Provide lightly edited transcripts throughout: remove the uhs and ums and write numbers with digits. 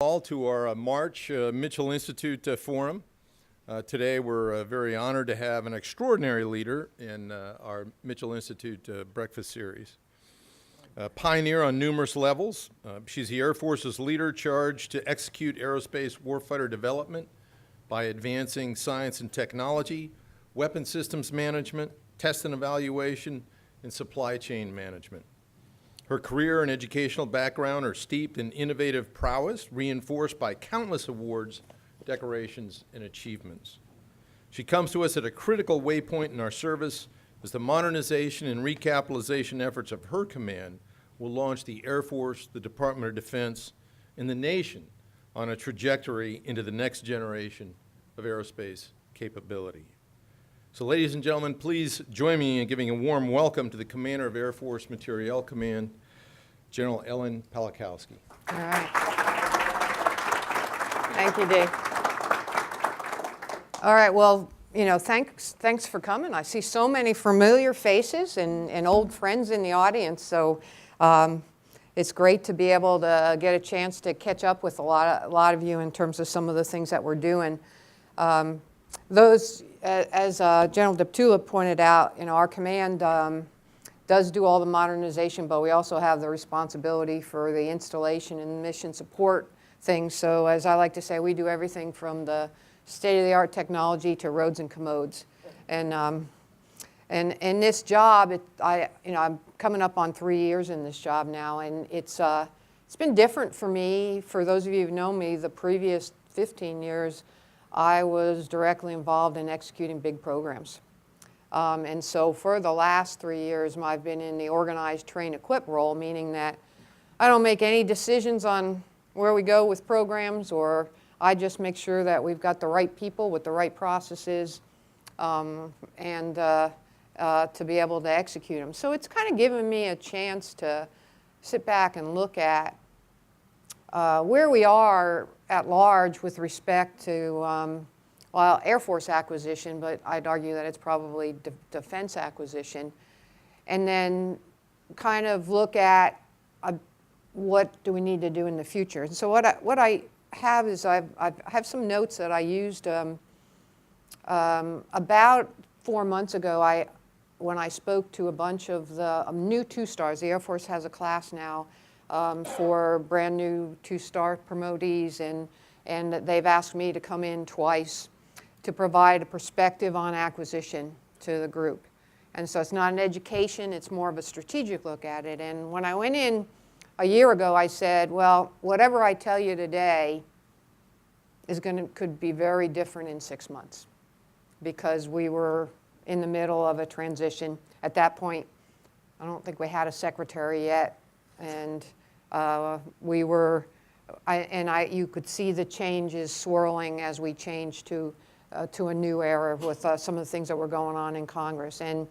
All to our March Mitchell Institute Forum. Today we're very honored to have an extraordinary leader in our Mitchell Institute breakfast series. Pioneer on numerous levels. She's the Air Force's leader charged to execute aerospace warfighter development by advancing science and technology, weapon systems management, test and evaluation, and supply chain management. Her career and educational background are steeped in innovative prowess, reinforced by countless awards, decorations, and achievements. She comes to us at a critical waypoint in our service as the modernization and recapitalization efforts of her command will launch the Air Force, the Department of Defense, and the nation on a trajectory into the next generation of aerospace capability. So ladies and gentlemen, please join me in giving a warm welcome to the Commander of Air Force Materiel Command, General Ellen Pawlikowski. All right. Thank you, Dave. All right, well, you know, thanks for coming. I see so many familiar faces and old friends in the audience, so it's great to be able to get a chance to catch up with a lot of you in terms of some of the things that we're doing. As General Deptula pointed out, you know, our command does do all the modernization, but we also have the responsibility for the installation and mission support things. So as I like to say, we do everything from the state-of-the-art technology to roads and commodes. And in this job, I'm coming up on 3 years in this job now, and it's been different for me. For those of you who know me, the previous 15 years, I was directly involved in executing big programs. And so for the last 3 years, I've been in the organize, train, equip role, meaning that I don't make any decisions on where we go with programs, or I just make sure that we've got the right people with the right processes to be able to execute them. So it's kind of given me a chance to sit back and look at where we are at large with respect to Air Force acquisition, but I'd argue that it's probably defense acquisition, and then kind of look at what do we need to do in the future. And so what I have is I have some notes that I used about 4 months ago. When I spoke to a bunch of the new two-stars. The Air Force has a class now for brand new two-star promotees, and they've asked me to come in twice to provide a perspective on acquisition to the group. And so it's not an education, it's more of a strategic look at it. And when I went in a year ago, I said, well, whatever I tell you today could be very different in 6 months, because we were in the middle of a transition. At that point, I don't think we had a secretary yet, and you could see the changes swirling as we changed to a new era with some of the things that were going on in Congress. And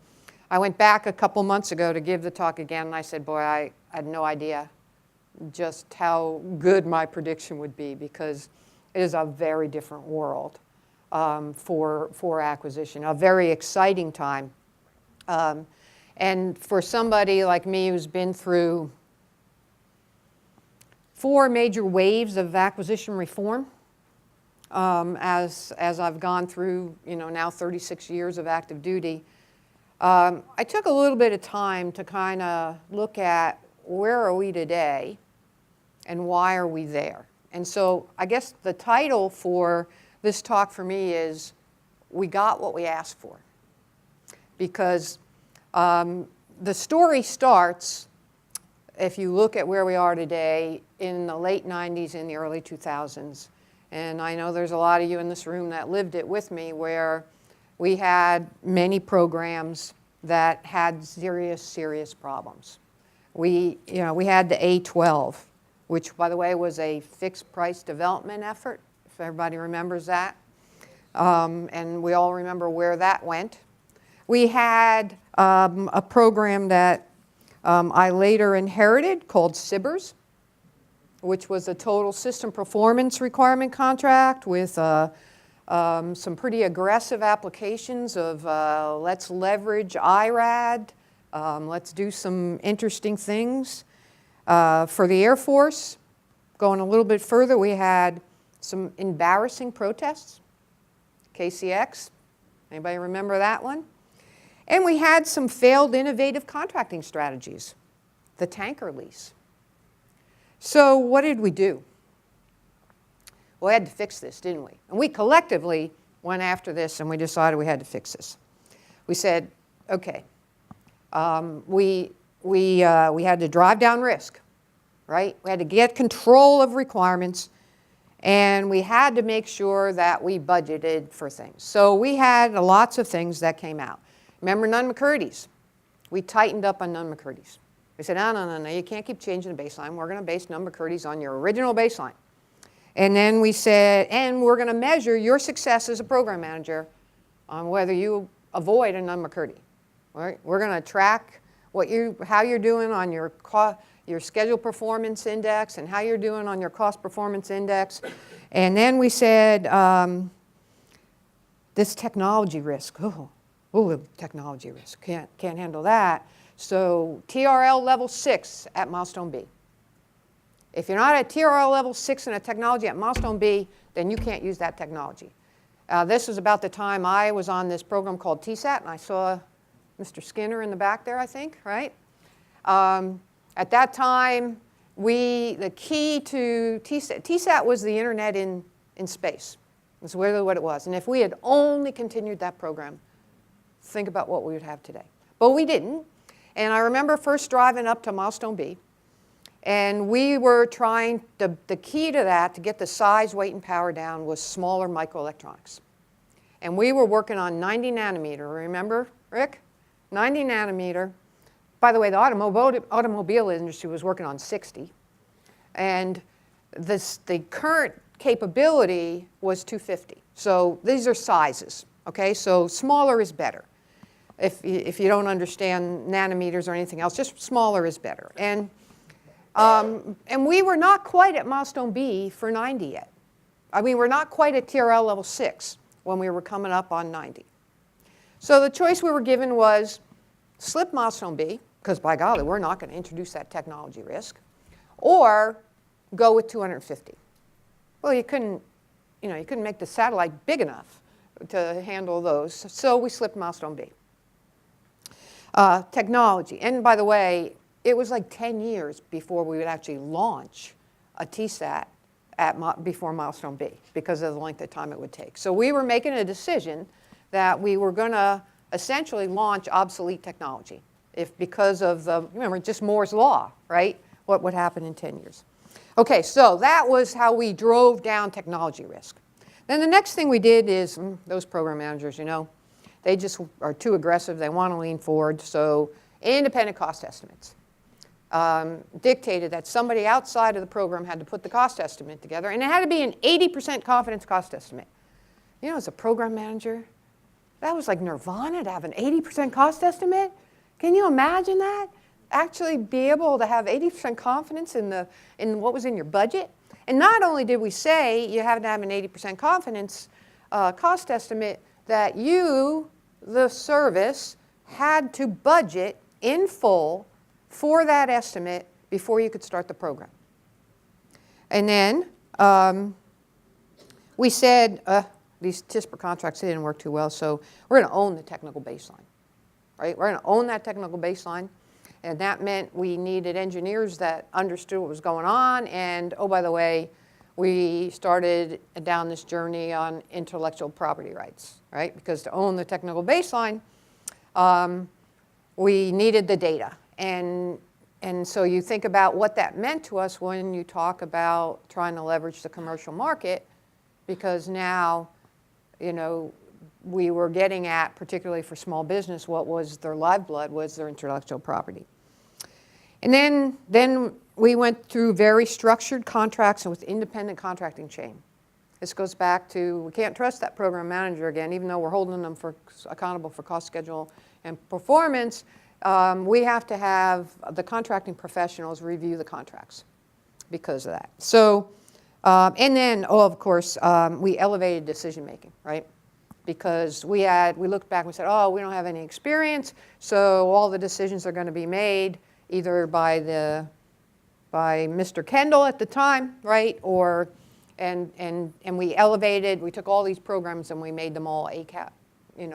I went back a couple months ago to give the talk again, and I said, boy, I had no idea just how good my prediction would be, because it is a very different world for acquisition, a very exciting time. And for somebody like me who's been through 4 major waves of acquisition reform, as I've gone through, you know, now 36 years of active duty, I took a little bit of time to kind of look at where are we today and why are we there. And so I guess the title for this talk for me is We Got What We Asked For. Because the story starts, if you look at where we are today, in the late 90s and the early 2000s. And I know there's a lot of you in this room that lived it with me, where we had many programs that had serious problems. We had the A-12, which, by the way, was a fixed price development effort, if everybody remembers that. And we all remember where that went. We had a program that I later inherited called SBIRS, which was a total system performance requirement contract with some pretty aggressive applications of let's leverage IRAD, let's do some interesting things. For the Air Force, Going a little bit further, we had some embarrassing protests. KCX, anybody remember that one? And we had some failed innovative contracting strategies. The tanker lease. So what did we do? Well, we had to fix this, didn't we? And we collectively went after this and we decided we had to fix this. We said, okay, we had to drive down risk, right? We had to get control of requirements and we had to make sure that we budgeted for things. So we had lots of things that came out. Remember Nunn-McCurdy's? We tightened up on Nunn-McCurdy's. We said, no, you can't keep changing the baseline. We're going to base Nunn-McCurdy's on your original baseline. And then we said, and we're going to measure your success as a program manager on whether you avoid a Nunn-McCurdy. Right? We're going to track how you're doing on your schedule performance index and how you're doing on your cost performance index. And then we said, this technology risk, technology risk, can't handle that. So TRL level 6 at milestone B. If you're not at TRL level 6 in a technology at milestone B, then you can't use that technology. This was about the time I was on this program called TSAT, and I saw Mr. Skinner in the back there, I think, right? At that time, the key to TSAT was the internet in space. That's really what it was. And if we had only continued that program, think about what we would have today. But we didn't. And I remember first driving up to milestone B. And we were trying, the key to that, to get the size, weight, and power down, was smaller microelectronics. And we were working on 90 nanometer, remember, Rick? 90 nanometer. By the way, the automobile industry was working on 60. And the current capability was 250. So these are sizes, okay? So smaller is better. If you don't understand nanometers or anything else, just smaller is better. And we were not quite at milestone B for 90 yet. I mean, we're not quite at TRL level 6 when we were coming up on 90. So the choice we were given was slip milestone B, because by golly, we're not going to introduce that technology risk, or go with 250. Well, you couldn't make the satellite big enough to handle those, so we slipped milestone B. Technology, and by the way, it was like 10 years before we would actually launch a TSAT before milestone B because of the length of time it would take. So we were making a decision that we were going to essentially launch obsolete technology because of remember, just Moore's law, right? What would happen in 10 years. Okay, so that was how we drove down technology risk. Then the next thing we did is, those program managers, they just are too aggressive. They want to lean forward. So independent cost estimates. Dictated that somebody outside of the program had to put the cost estimate together, and it had to be an 80% confidence cost estimate. As a program manager, that was like nirvana to have an 80% cost estimate. Can you imagine that? Actually be able to have 80% confidence in what was in your budget. And not only did we say you have to have an 80% confidence cost estimate, that you, the service, had to budget in full for that estimate before you could start the program. And then we said, these TISPR contracts, they didn't work too well, so we're going to own the technical baseline, right? We're going to own that technical baseline, and that meant we needed engineers that understood what was going on, and oh, by the way, we started down this journey on intellectual property rights, right? Because to own the technical baseline, we needed the data. And so you think about what that meant to us when you talk about trying to leverage the commercial market, because now, we were getting at, particularly for small business, what was their lifeblood was their intellectual property. And then we went through very structured contracts and with independent contracting chain. This goes back to, we can't trust that program manager again, even though we're holding them accountable for cost, schedule, and performance. We have to have the contracting professionals review the contracts because of that. So, and then, of course, we elevated decision making, right? Because we looked back and we said, we don't have any experience, so all the decisions are going to be made either by the by Mr. Kendall at the time, right? And we elevated, we took all these programs and we made them all ACAP,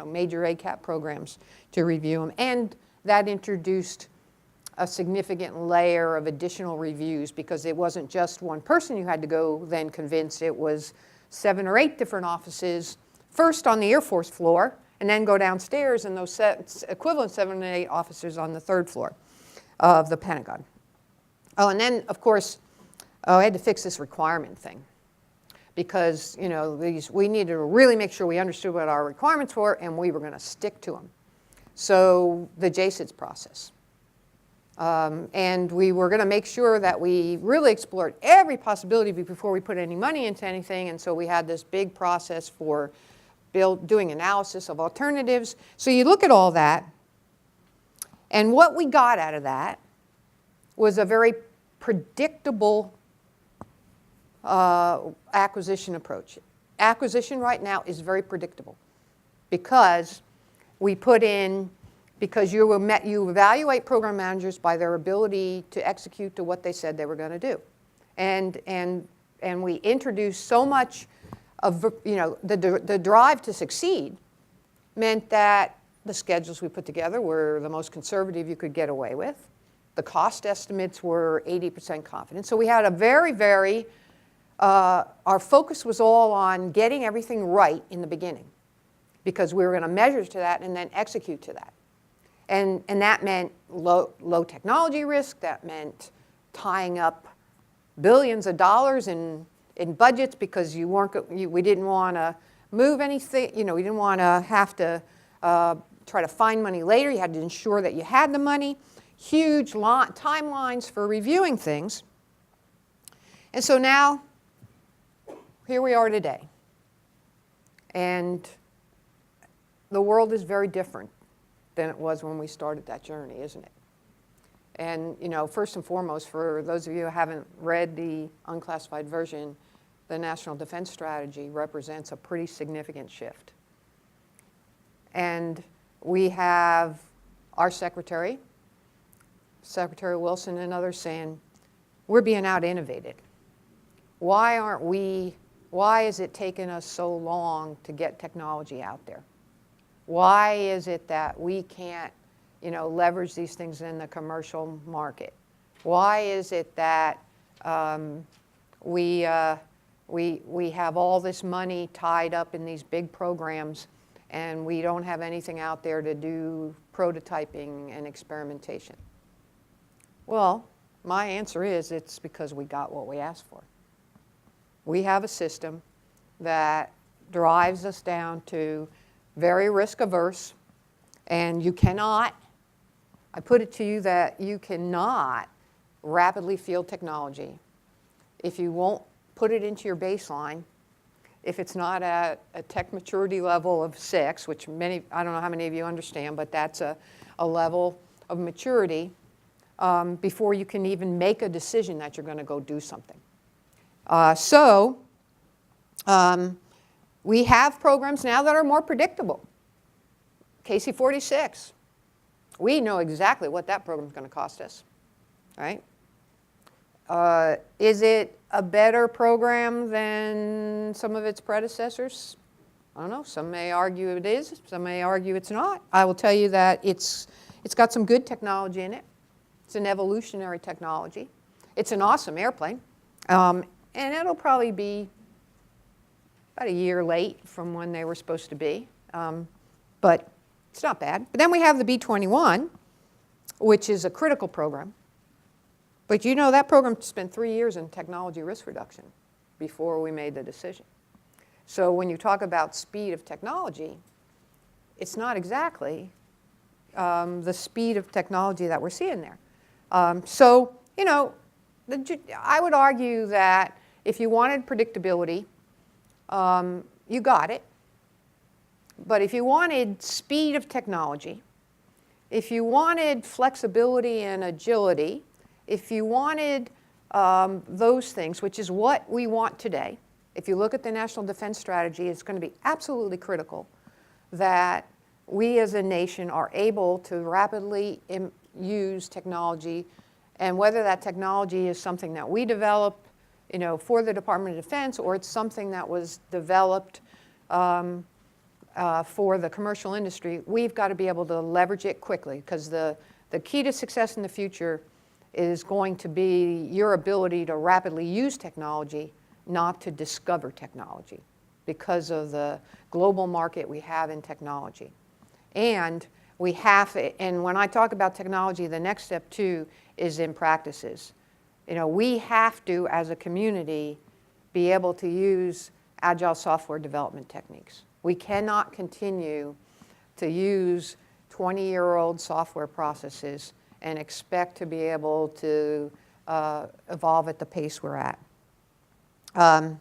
major ACAP programs to review them. And that introduced a significant layer of additional reviews because it wasn't just one person you had to go then convince. It was 7 or 8 different offices, first on the Air Force floor, and then go downstairs, and those equivalent 7 and 8 officers on the 3rd floor of the Pentagon. Oh, and then, of course, I had to fix this requirement thing because, we needed to really make sure we understood what our requirements were and we were going to stick to them. So the JSIDS process. And we were going to make sure that we really explored every possibility before we put any money into anything, and so we had this big process for doing analysis of alternatives. So you look at all that, and what we got out of that was a very predictable acquisition approach. Acquisition right now is very predictable because we put in, because you evaluate program managers by their ability to execute to what they said they were going to do. And we introduced so much of, the drive to succeed meant that the schedules we put together were the most conservative you could get away with. The cost estimates were 80% confident. So we had a very, very, our focus was all on getting everything right in the beginning because we were going to measure to that and then execute to that. And that meant low technology risk. That meant tying up billions of dollars in budgets because we didn't want to move anything. We didn't want to have to try to find money later. You had to ensure that you had the money. Huge timelines for reviewing things. And so now, here we are today. And the world is very different than it was when we started that journey, isn't it? And, first and foremost, for those of you who haven't read the unclassified version, the National Defense Strategy represents a pretty significant shift. And we have our Secretary Wilson and others saying, we're being out-innovated. Why is it taking us so long to get technology out there? Why is it that we can't, leverage these things in the commercial market? Why is it that we have all this money tied up in these big programs and we don't have anything out there to do prototyping and experimentation? Well, my answer is it's because we got what we asked for. We have a system that drives us down to very risk averse, and you cannot, I put it to you that you cannot rapidly field technology if you won't put it into your baseline, if it's not at a tech maturity level of 6, which I don't know how many of you understand, but that's a level of maturity before you can even make a decision that you're going to go do something. We have programs now that are more predictable. KC-46, we know exactly what that program is going to cost us, right? Is it a better program than some of its predecessors? I don't know. Some may argue it is. Some may argue it's not. I will tell you that it's got some good technology in it. It's an evolutionary technology. It's an awesome airplane. And it'll probably be about a year late from when they were supposed to be. But it's not bad. But then we have the B-21, which is a critical program. But that program spent 3 years in technology risk reduction before we made the decision. So when you talk about speed of technology, it's not exactly the speed of technology that we're seeing there. I would argue that if you wanted predictability, you got it. But if you wanted speed of technology, if you wanted flexibility and agility, if you wanted those things, which is what we want today, if you look at the National Defense Strategy, it's going to be absolutely critical that we as a nation are able to rapidly use technology And whether that technology is something that we develop, for the Department of Defense, or it's something that was developed for the commercial industry, we've got to be able to leverage it quickly, because the key to success in the future is going to be your ability to rapidly use technology, not to discover technology, because of the global market we have in technology. And and when I talk about technology, the next step too is in practices. We have to, as a community, be able to use agile software development techniques. We cannot continue to use 20-year-old software processes and expect to be able to evolve at the pace we're at. What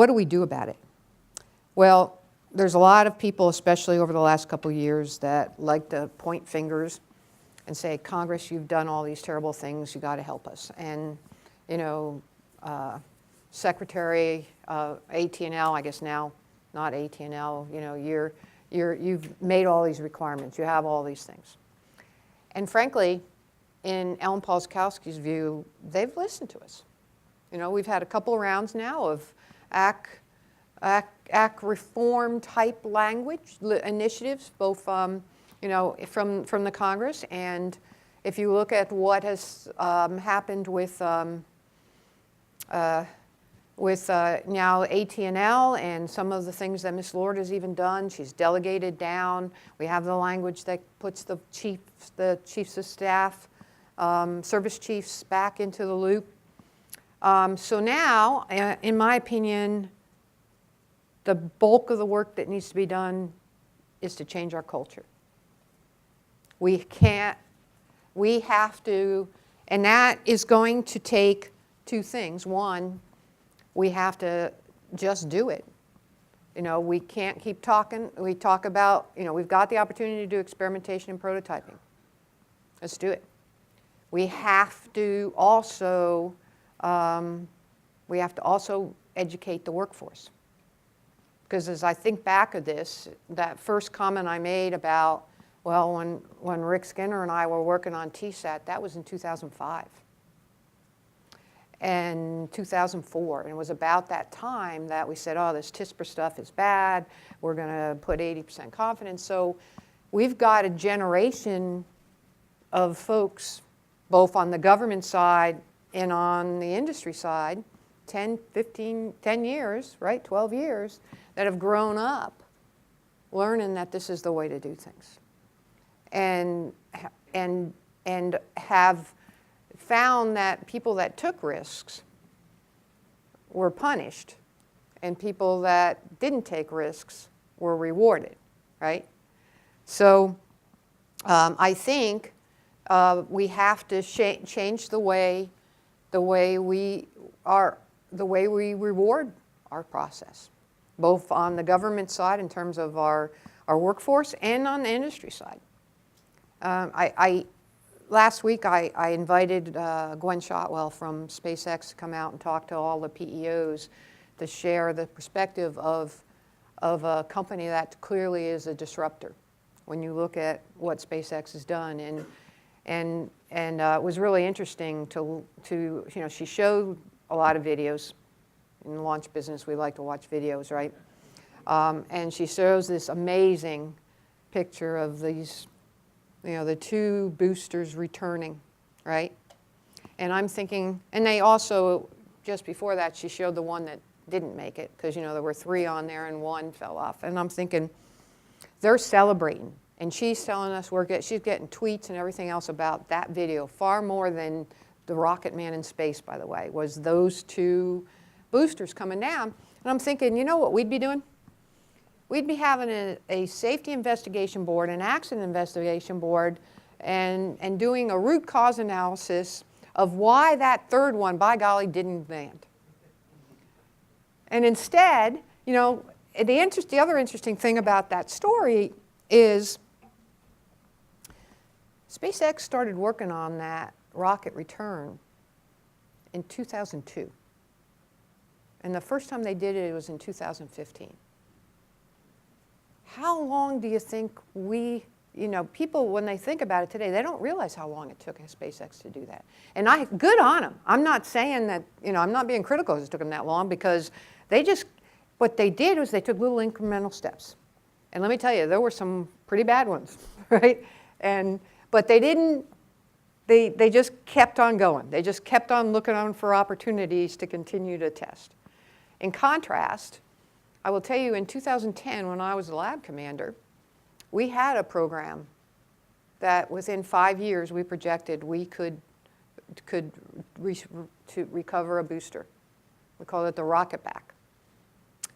do we do about it? Well, there's a lot of people, especially over the last couple of years, that like to point fingers and say, Congress, you've done all these terrible things, you got to help us. And, Secretary AT&L, I guess now, not AT&L, you've made all these requirements, you have all these things. And frankly, in Ellen Pawlikowski's view, they've listened to us. We've had a couple of rounds now of ACT reform type language initiatives, both from the Congress, and if you look at what has happened with now AT&L and some of the things that Ms. Lord has even done, she's delegated down. We have the language that puts the chiefs of staff, service chiefs back into the loop. So now, in my opinion, the bulk of the work that needs to be done is to change our culture. We have to, and that is going to take two things. One, we have to just do it. We can't keep talking. We talk about, we've got the opportunity to do experimentation and prototyping. Let's do it. We have to also educate the workforce. Because as I think back of this, that first comment I made about, well, when Rick Skinner and I were working on TSAT, that was in 2005 and 2004. And it was about that time that we said, oh, this TISPR stuff is bad. We're going to put 80% confidence. So we've got a generation of folks, both on the government side and on the industry side, 10 years, right, 12 years, that have grown up learning that this is the way to do things, and have found that people that took risks were punished, and people that didn't take risks were rewarded, right? So I think we have to change the way we reward our process, both on the government side in terms of our workforce and on the industry side. Last week I invited Gwen Shotwell from SpaceX to come out and talk to all the PEOs to share the perspective of a company that clearly is a disruptor when you look at what SpaceX has done. And it was really interesting to she showed a lot of videos. In the launch business, we like to watch videos, right? And she shows this amazing picture of these, the two boosters returning, right? And I'm thinking, and they also, just before that, she showed the one that didn't make it, because, there were 3 on there and 1 fell off. And I'm thinking, they're celebrating. And she's telling us she's getting tweets and everything else about that video, far more than the rocket man in space, by the way, was those 2 boosters coming down. And I'm thinking, you know what we'd be doing? We'd be having a safety investigation board, an accident investigation board, and doing a root cause analysis of why that 3rd one, by golly, didn't land. And instead, the other interesting thing about that story is SpaceX started working on that rocket return in 2002. And the first time they did it was in 2015. How long do you think we you know, people, when they think about it today, they don't realize how long it took SpaceX to do that. And good on them. I'm not saying that, you know, I'm not being critical because it took them that long, because what they did was they took little incremental steps. And let me tell you, there were some pretty bad ones, right? But they didn't, they just kept on going. They just kept on looking on for opportunities to continue to test. In contrast, I will tell you, in 2010, when I was the lab commander, we had a program that within 5 years we projected we could recover a booster. We called it the rocket back.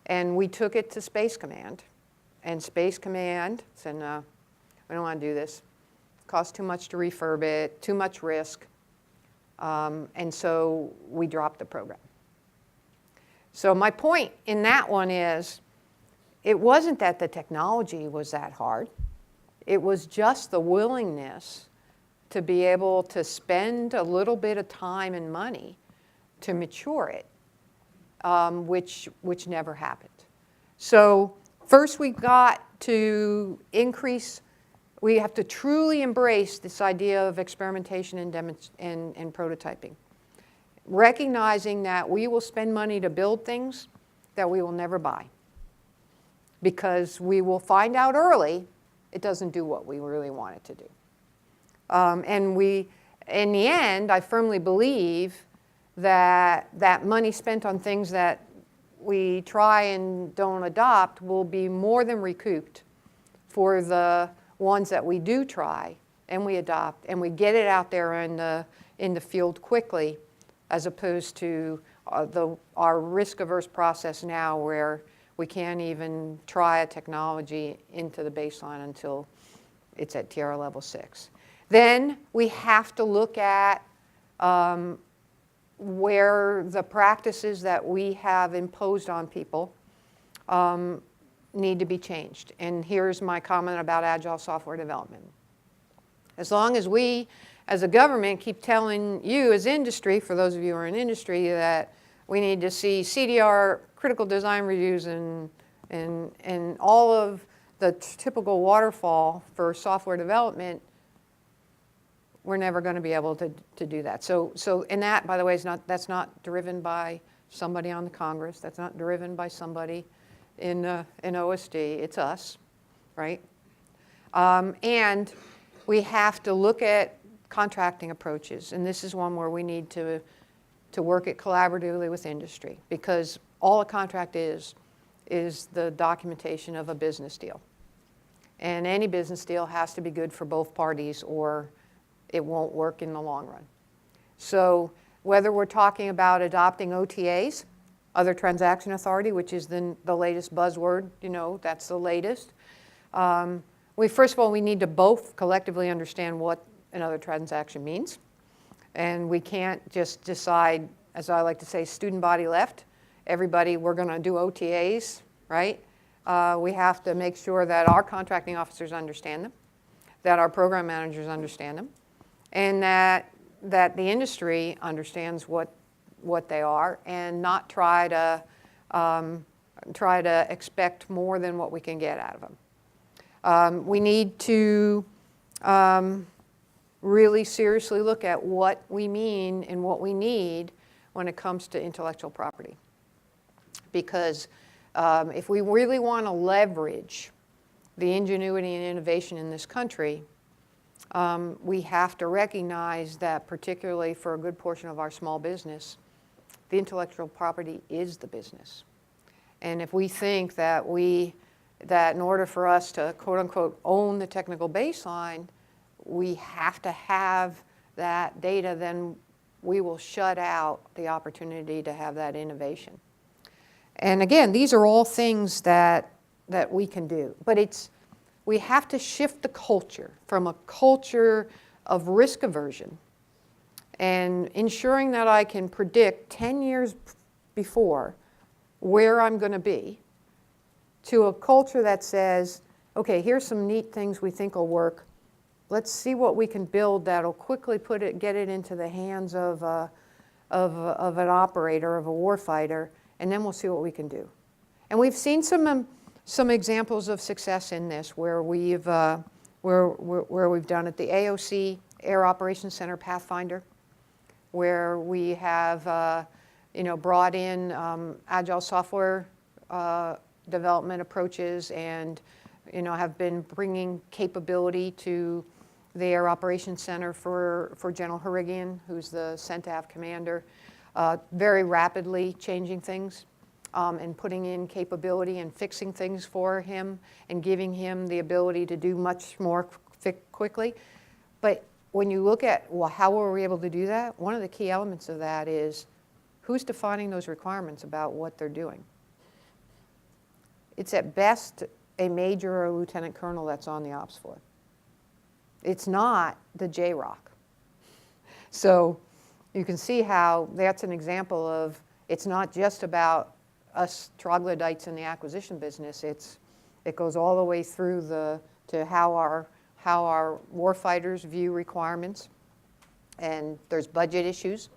And we took it to Space Command. And Space Command said, no, we don't want to do this. It costs too much to refurb it, too much risk. And so we dropped the program. So my point in that one is, it wasn't that the technology was that hard. It was just the willingness to be able to spend a little bit of time and money to mature it, which never happened. So first we've got to we have to truly embrace this idea of experimentation and prototyping. Recognizing that we will spend money to build things that we will never buy, because we will find out early it doesn't do what we really want it to do. And in the end, I firmly believe that money spent on things that we try and don't adopt will be more than recouped for the ones that we do try and we adopt and we get it out there in the field quickly, as opposed to our risk-averse process now, where we can't even try a technology into the baseline until it's at TR level 6. Then we have to look at where the practices that we have imposed on people need to be changed. And here's my comment about agile software development. As long as we, as a government, keep telling you as industry, for those of you who are in industry, that we need to see CDR, critical design reviews, and all of the typical waterfall for software development, we're never going to be able to do that. So and that, by the way, that's not driven by somebody on the Congress. That's not driven by somebody in OSD. It's us, right? And we have to look at contracting approaches, and this is one where we need to work it collaboratively with industry, because all a contract is the documentation of a business deal. And any business deal has to be good for both parties, or it won't work in the long run. So whether we're talking about adopting OTAs, other transaction authority, which is the latest buzzword, you know, that's the latest. First of all, we need to both collectively understand what another transaction means. And we can't just decide, as I like to say, student body left. Everybody, we're going to do OTAs, right? We have to make sure that our contracting officers understand them, that our program managers understand them, and that the industry understands what they are, and not try to expect more than what we can get out of them. We need to really seriously look at what we mean and what we need when it comes to intellectual property. Because if we really want to leverage the ingenuity and innovation in this country, we have to recognize that, particularly for a good portion of our small business, the intellectual property is the business. And if we think that in order for us to, quote unquote, own the technical baseline, we have to have that data, then we will shut out the opportunity to have that innovation. And again, these are all things that we can do. But we have to shift the culture from a culture of risk aversion and ensuring that I can predict 10 years before where I'm going to be, to a culture that says, okay, here's some neat things we think will work. Let's see what we can build that'll quickly get it into the hands of an operator, of a warfighter, and then we'll see what we can do. And we've seen some examples of success in this, where we've where we've done it. The AOC, Air Operations Center Pathfinder, where we have brought in agile software development approaches and have been bringing capability to the Air Operations Center for General Harigian, who's the CENTAV commander, very rapidly changing things and putting in capability and fixing things for him and giving him the ability to do much more quickly. But when you look at, well, how were we able to do that? One of the key elements of that is who's defining those requirements about what they're doing? It's at best a major or a lieutenant colonel that's on the ops floor. It's not the JROC. So you can see how that's an example of it's not just about us troglodytes in the acquisition business. It goes all the way through to how our warfighters view requirements, and there's budget issues,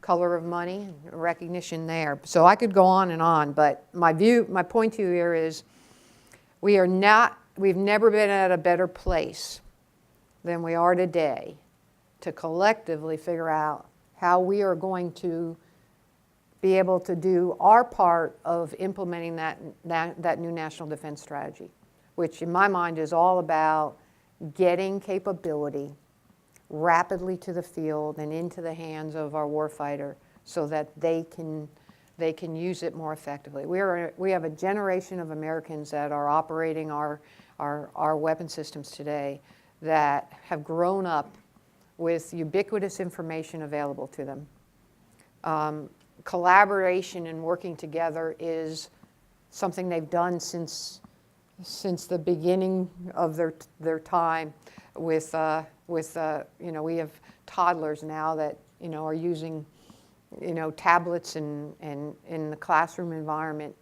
color of money, recognition there. So I could go on, but my point to you here is we've never been at a better place than we are today to collectively figure out how we are going to be able to do our part of implementing that new national defense strategy, which in my mind is all about getting capability rapidly to the field and into the hands of our warfighter so that they can use it more effectively. We have a generation of Americans that are operating our weapon systems today that have grown up with ubiquitous information available to them. Collaboration and working together is something they've done since the beginning of their time we have toddlers now that are using tablets and in the classroom environment.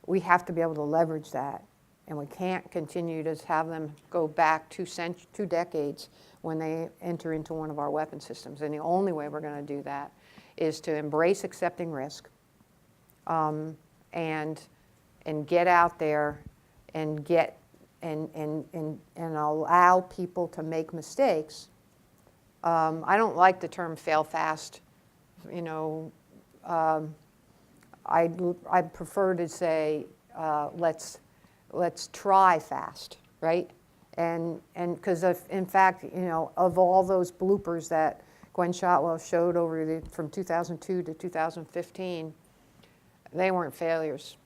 We have to be able to leverage that, and we can't continue to have them go back 2 decades when they enter into one of our weapon systems. And the only way we're going to do that is to embrace accepting risk, and get out there and allow people to make mistakes. I don't like the term fail fast. I prefer to say let's try fast, right? And because in fact, of all those bloopers that Gwen Shotwell showed from 2002 to 2015, they weren't failures,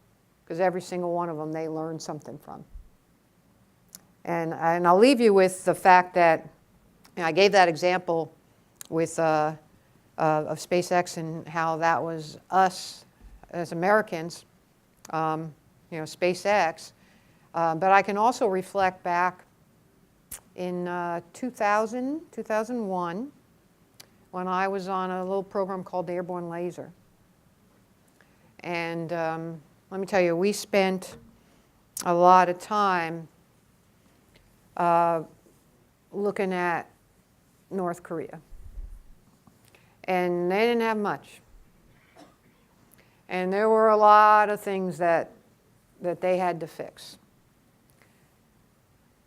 because every single one of them they learned something from. And I'll leave you with the fact that I gave that example with of SpaceX and how that was us as Americans, SpaceX. But I can also reflect back in 2001, when I was on a little program called the Airborne Laser. And let me tell you, we spent a lot of time looking at North Korea. And they didn't have much. And there were a lot of things that they had to fix.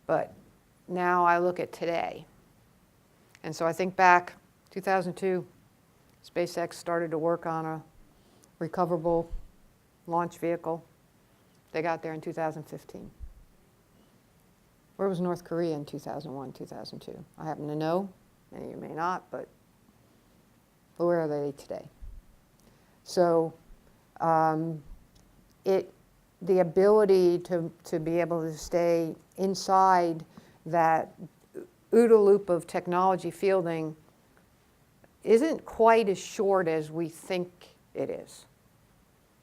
But now I look at today. And so I think back 2002, SpaceX started to work on a recoverable launch vehicle. They got there in 2015. Where was North Korea in 2001, 2002? I happen to know, many of you may not, but where are they today? So the ability to be able to stay inside that OODA loop of technology fielding isn't quite as short as we think it is.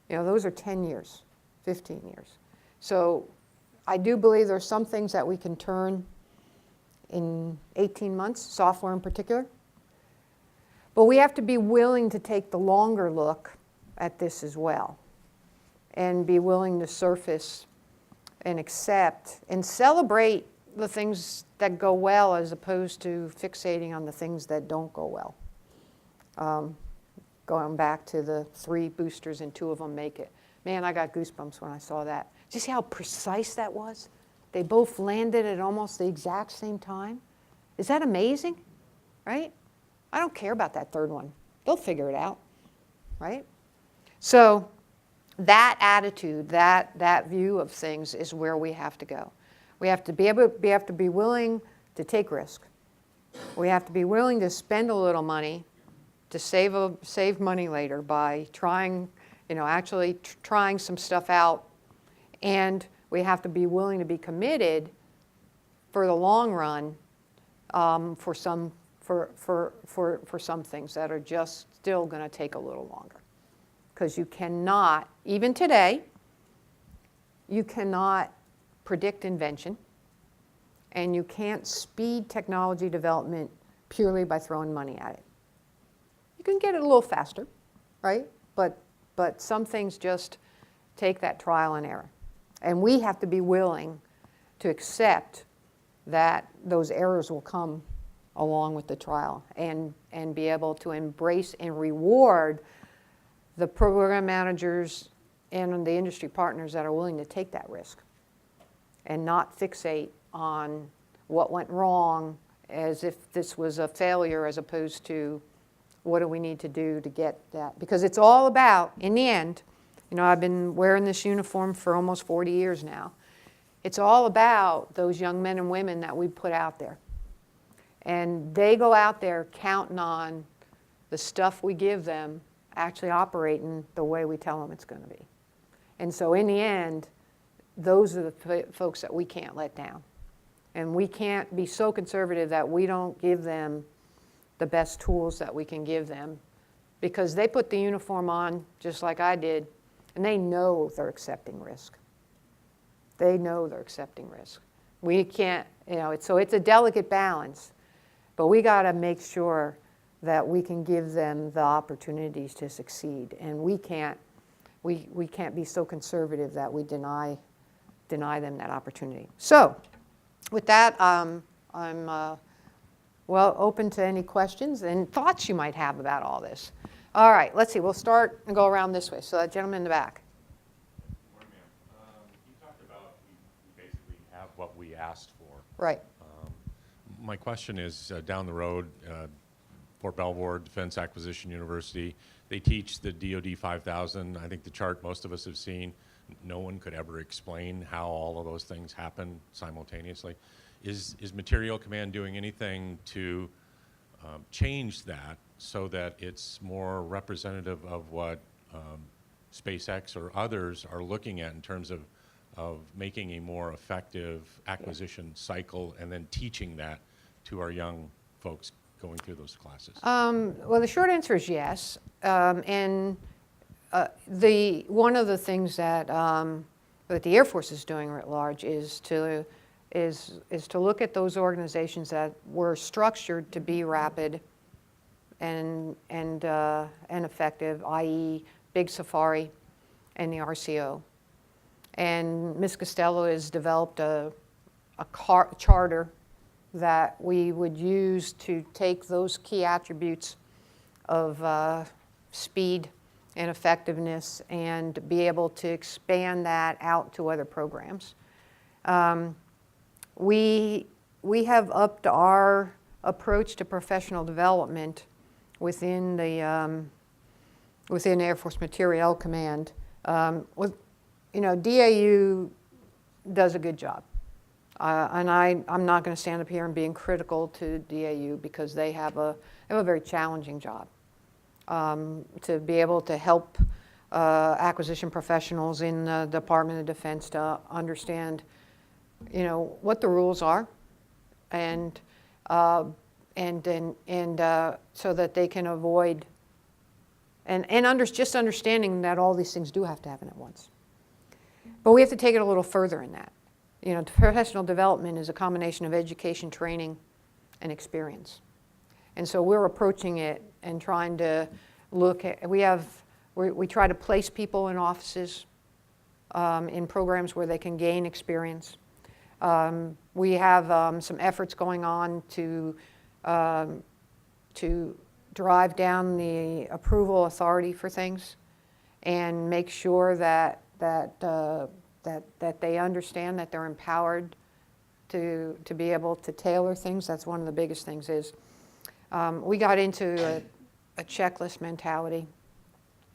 Those are 10 years, 15 years. So I do believe there's some things that we can turn in 18 months, software in particular. But we have to be willing to take the longer look at this as well, and be willing to surface and accept and celebrate the things that go well as opposed to fixating on the things that don't go well. Going back to the 3 boosters and 2 of them make it. Man, I got goosebumps when I saw that. Did you see how precise that was? They both landed at almost the exact same time. Is that amazing? Right? I don't care about that third one. They'll figure it out. Right? So that attitude, that view of things is where we have to go. We have to be willing to take risk. We have to be willing to spend a little money to save money later by trying, actually trying some stuff out. And we have to be willing to be committed for the long run for some things that are just still going to take a little longer. Because you cannot, even today, you cannot predict invention, and you can't speed technology development purely by throwing money at it. You can get it a little faster, right? But some things just take that trial and error. And we have to be willing to accept that those errors will come along with the trial and be able to embrace and reward the program managers and the industry partners that are willing to take that risk and not fixate on what went wrong as if this was a failure as opposed to what do we need to do to get that. Because it's all about, in the end, I've been wearing this uniform for almost 40 years now. It's all about those young men and women that we put out there. And they go out there counting on the stuff we give them actually operating the way we tell them it's going to be. And so in the end, those are the folks that we can't let down. And we can't be so conservative that we don't give them the best tools that we can give them, because they put the uniform on just like I did, and they know they're accepting risk. They know they're accepting risk. We can't, so it's a delicate balance, but we got to make sure that we can give them the opportunities to succeed, and we can't be so conservative that we deny them that opportunity. So, with that, I'm open to any questions and thoughts you might have about all this. All right, let's see. We'll start and go around this way. So that gentleman in the back. Morning, ma'am. You talked about we basically have what we asked for. Right. My question is, down the road, Fort Belvoir Defense Acquisition University, they teach the DoD 5000. I think the chart most of us have seen. No one could ever explain how all of those things happen simultaneously. Is Materiel Command doing anything to change that so that it's more representative of what SpaceX or others are looking at in terms of making a more effective acquisition cycle and then teaching that to our young folks going through those classes? Well, the short answer is yes. And one of the things that the Air Force is doing writ large is to look at those organizations that were structured to be rapid and effective, i.e., Big Safari and the RCO. And Ms. Costello has developed a charter that we would use to take those key attributes of speed and effectiveness and be able to expand that out to other programs. We have upped our approach to professional development within the within Air Force Materiel Command. DAU does a good job. And I'm not going to stand up here and being critical to DAU because they have a very challenging job to be able to help acquisition professionals in the Department of Defense to understand, what the rules are, and so that they can avoid just understanding that all these things do have to happen at once. But we have to take it a little further in that. Professional development is a combination of education, training, and experience. And so we're approaching it and trying to look at, we try to place people in offices in programs where they can gain experience. We have some efforts going on to drive down the approval authority for things and make sure that that they understand that they're empowered to be able to tailor things. That's one of the biggest things is we got into a checklist mentality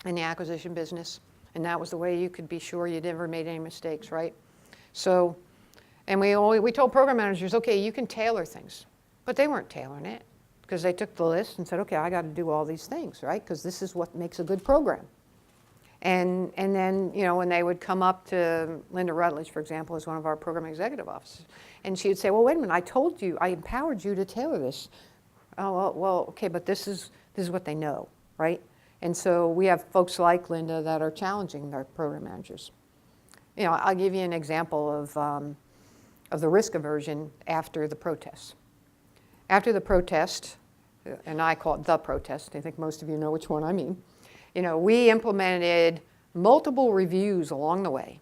in the acquisition business, and that was the way you could be sure you never made any mistakes, right? So, and we told program managers, okay, you can tailor things, but they weren't tailoring it because they took the list and said, okay, I got to do all these things, right? Because this is what makes a good program. And then, you know, when they would come up to Linda Rutledge, for example, as one of our program executive officers, and she would say, well, wait a minute, I told you, I empowered you to tailor this. Oh, well, okay, but this is what they know, right? And so we have folks like Linda that are challenging their program managers. You know, I'll give you an example of the risk aversion after the protest. After the protest, and I call it the protest, I think most of you know which one I mean, you know, we implemented multiple reviews along the way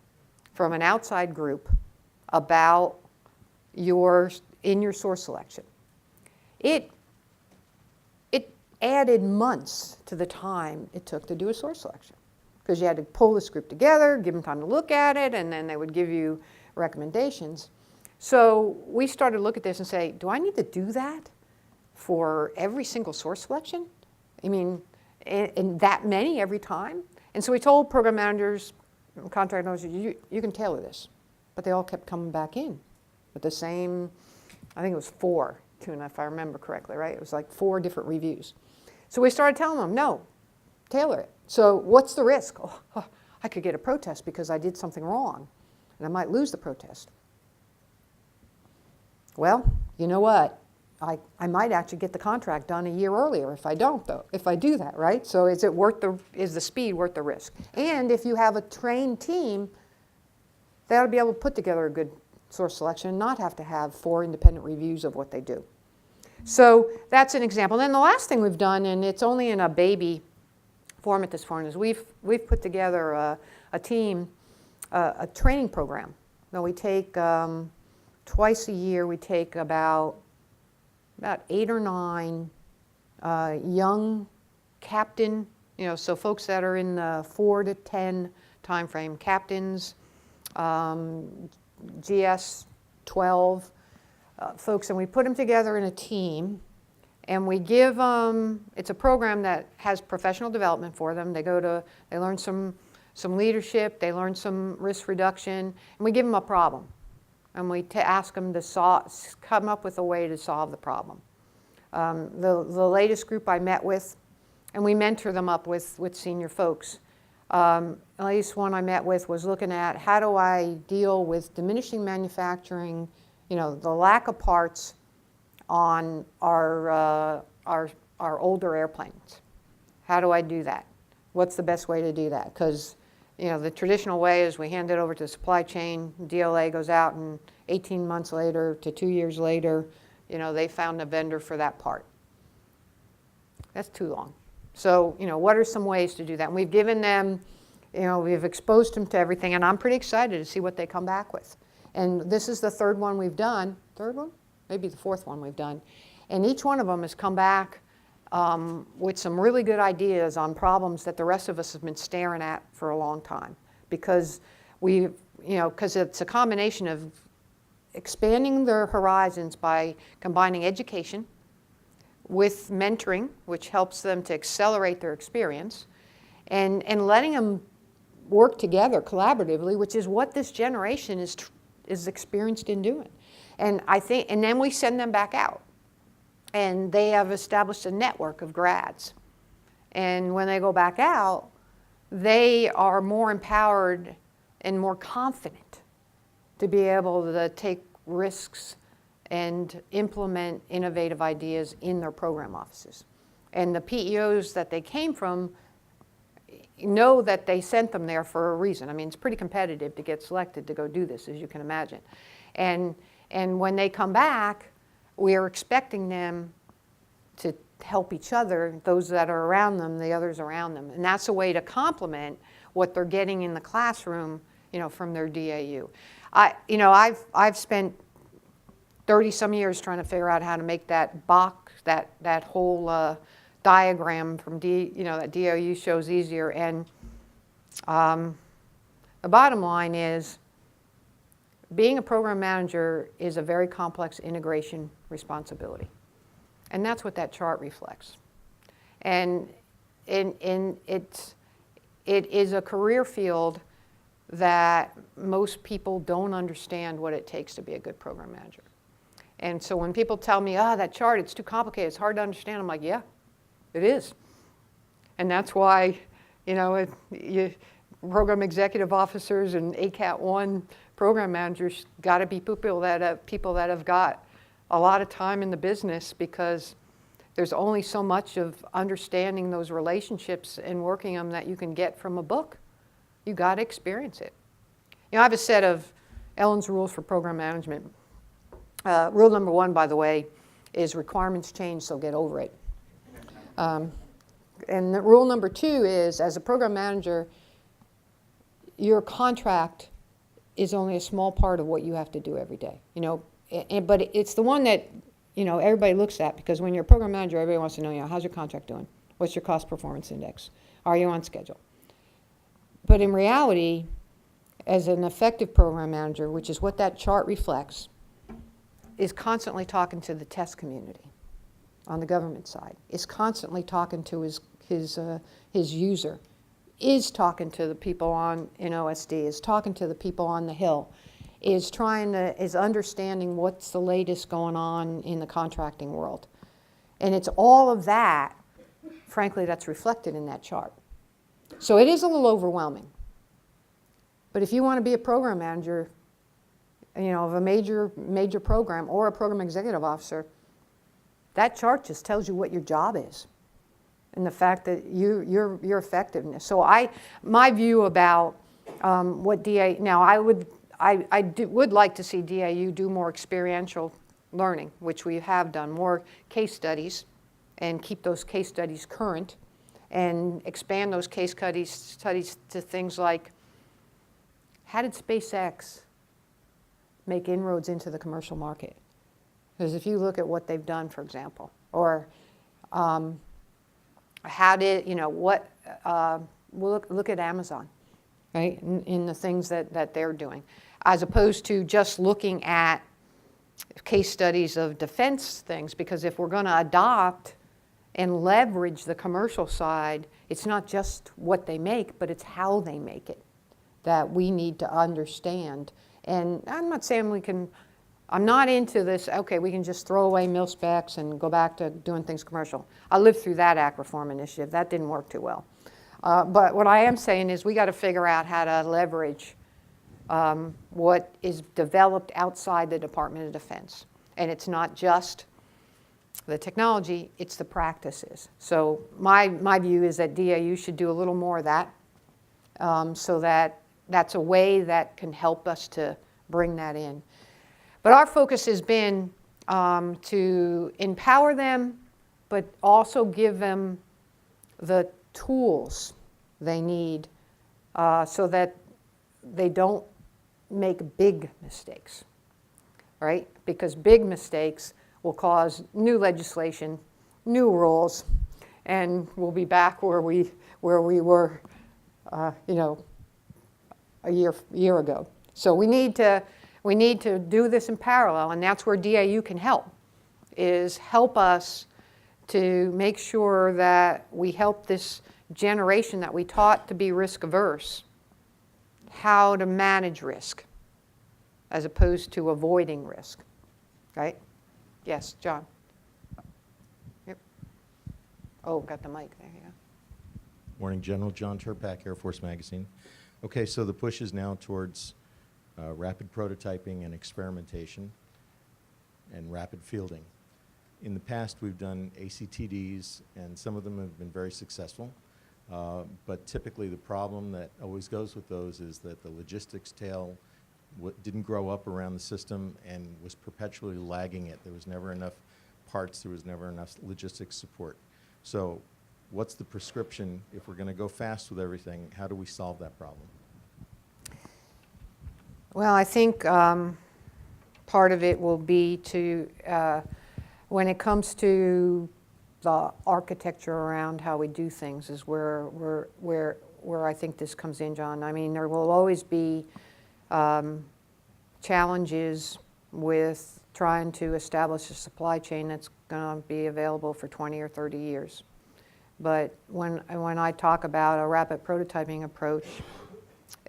from an outside group about your source selection. It added months to the time it took to do a source selection because you had to pull this group together, give them time to look at it, and then they would give you recommendations. So we started to look at this and say, do I need to do that for every single source selection? I mean, and that many every time? And so we told program managers, contract owners, you can tailor this. But they all kept coming back in with the same, I think it was 4, Tuna, if I remember correctly, right? It was like 4 different reviews. So we started telling them, no, tailor it. So what's the risk? Oh, I could get a protest because I did something wrong, and I might lose the protest. Well, you know what? I might actually get the contract done a year earlier if I don't, though, if I do that, right? So is the speed worth the risk? And if you have a trained team, they'll be able to put together a good source selection and not have to have 4 independent reviews of what they do. So that's an example. And then the last thing we've done, and it's only in a baby form at this point, is we've put together a team, a training program. Now we take twice a year. We take about 8 or 9 young captain, you know, so folks that are in the 4 to 10 time frame, captains, GS 12 folks, and we put them together in a team, and we give them, it's a program that has professional development for them. They learn some leadership, they learn some risk reduction, and we give them a problem. And we ask them to come up with a way to solve the problem. The latest group I met with, and we mentor them up with senior folks. The latest one I met with was looking at how do I deal with diminishing manufacturing, you know, the lack of parts on our older airplanes. How do I do that? What's the best way to do that? Because, you know, the traditional way is we hand it over to the supply chain, DLA goes out, and 18 months later to 2 years later, you know, they found a vendor for that part. That's too long. So, you know, what are some ways to do that? And we've given them, you know, we've exposed them to everything, and I'm pretty excited to see what they come back with. And this is the 3rd one we've done. 3rd one? Maybe the 4th one we've done. And each one of them has come back with some really good ideas on problems that the rest of us have been staring at for a long time. Because because it's a combination of expanding their horizons by combining education with mentoring, which helps them to accelerate their experience, and letting them work together collaboratively, which is what this generation is experienced in doing. And then we send them back out. And they have established a network of grads. And when they go back out, they are more empowered and more confident to be able to take risks and implement innovative ideas in their program offices. And the PEOs that they came from know that they sent them there for a reason. I mean, it's pretty competitive to get selected to go do this, as you can imagine. And when they come back, we are expecting them to help each other, those that are around them, the others around them. And that's a way to complement what they're getting in the classroom, you know, from their DAU. I've spent 30-some years trying to figure out how to make that box, that whole diagram from that DAU shows easier. And the bottom line is being a program manager is a very complex integration responsibility. And that's what that chart reflects. And it is a career field that most people don't understand what it takes to be a good program manager. And so when people tell me, that chart, it's too complicated, it's hard to understand, I'm like, yeah, it is. And that's why, program executive officers and ACAT 1 program managers got to be people that have got a lot of time in the business, because there's only so much of understanding those relationships and working them that you can get from a book. You got to experience it. I have a set of Ellen's rules for program management. Rule number 1, by the way, is requirements change, so get over it. And rule number 2 is, as a program manager, your contract is only a small part of what you have to do every day. But it's the one that everybody looks at, because when you're a program manager, everybody wants to know, how's your contract doing? What's your cost performance index? Are you on schedule? But in reality, as an effective program manager, which is what that chart reflects, is constantly talking to the test community on the government side, is constantly talking to his user, is talking to the people in OSD, is talking to the people on the Hill, is understanding what's the latest going on in the contracting world. And it's all of that, frankly, that's reflected in that chart. So it is a little overwhelming. But if you want to be a program manager, of a major program, or a program executive officer, that chart just tells you what your job is, and the fact that your effectiveness. So my view about what DA, now I would like to see DAU do more experiential learning, which we have done, more case studies, and keep those case studies current, and expand those case studies to things like, how did SpaceX make inroads into the commercial market? Because if you look at what they've done, for example, or how did, look at Amazon, right, in the things that they're doing, as opposed to just looking at case studies of defense things. Because if we're going to adopt and leverage the commercial side, it's not just what they make, but it's how they make it that we need to understand. And I'm not saying I'm not into this, okay, we can just throw away mil specs and go back to doing things commercial. I lived through that ACT reform initiative. That didn't work too well. But what I am saying is we got to figure out how to leverage what is developed outside the Department of Defense. And it's not just the technology, it's the practices. So my view is that DAU should do a little more of that, so that's a way that can help us to bring that in. But our focus has been to empower them, but also give them the tools they need so that they don't make big mistakes, right? Because big mistakes will cause new legislation, new rules, and we'll be back where we were, a year ago. So we need to do this in parallel, and that's where DAU can help, is help us to make sure that we help this generation that we taught to be risk averse, how to manage risk as opposed to avoiding risk, right? Yes, John. Yep. Oh, got the mic there, yeah. Morning, General John Turpak, Air Force Magazine. Okay, so the push is now towards rapid prototyping and experimentation and rapid fielding. In the past, we've done ACTDs, and some of them have been very successful. But typically, the problem that always goes with those is that the logistics tail didn't grow up around the system and was perpetually lagging it. There was never enough parts. There was never enough logistics support. So what's the prescription? If we're going to go fast with everything, how do we solve that problem? Well, I think part of it will be to, when it comes to the architecture around how we do things, is where I think this comes in, John. I mean, there will always be challenges with trying to establish a supply chain that's going to be available for 20 or 30 years. But when I talk about a rapid prototyping approach,